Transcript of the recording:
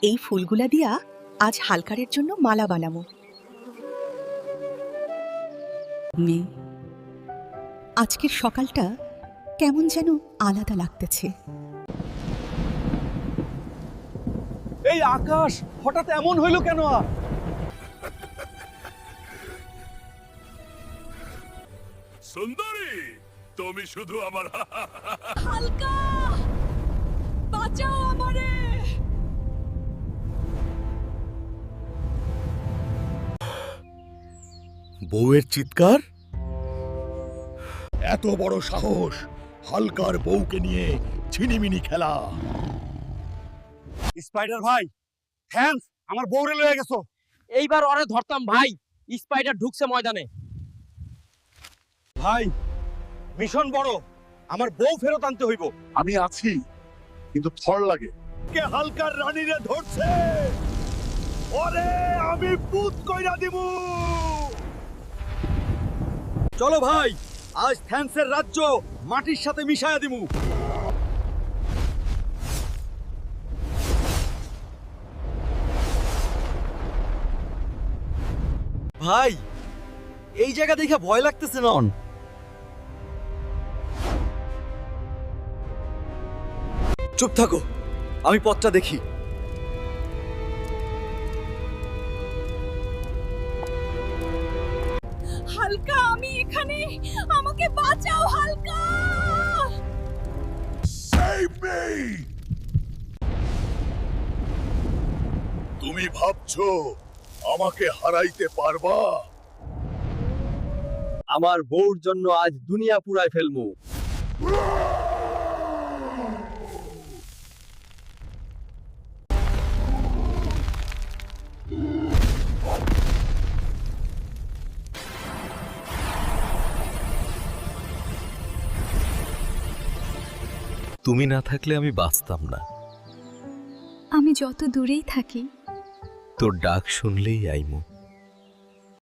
এই ফুলগুলা দিয়া আজ হালকারের জন্য মালা বানামো। আজকের সকালটা কেমন যেন আলাদা লাগতেছে। এই আকাশ হঠাৎ এমন হইল কেন? সুন্দরী, তুমি শুধু আমার হালকা, বাঁচাও আমারে। বউয়ের চিৎকার? এত বড় সাহস, হালকার বউকে নিয়ে ছিনিমিনি খেলা! স্পাইডার ভাই, থ্যাঙ্কস, আমার বউরে লয়ে গেছো। এইবার ওরে ধরতাম ভাই, স্পাইডার ঢুকছে ময়দানে। ভাই, মিশন বড়, আমার বউ ফেরত আনতে হইব। আমি আছি, কিন্তু থর লাগে। কে হালকার রানীরে ধরছে, ওরে আমি পুত কইরা দিব। চলো ভাই, আজ থ্যাঙ্কসের রাজ্য মাটির সাথে মিশায়া দিমু। ভাই, এই জায়গা দেখে ভয় লাগতেছে না? চুপ থাকো, আমি পথটা দেখি। হালকা, আমি এখানে, আমাকে বাঁচাও হালকা। তুমি ভাবছো আমাকে হারাইতে পারবা? আমার বউর জন্য আজ দুনিয়া পুরাই ফেলমু। তুমি না থাকলে আমি বাঁচতাম না। আমি যত দূরেই থাকি তোর ডাক শুনলেই আইমু।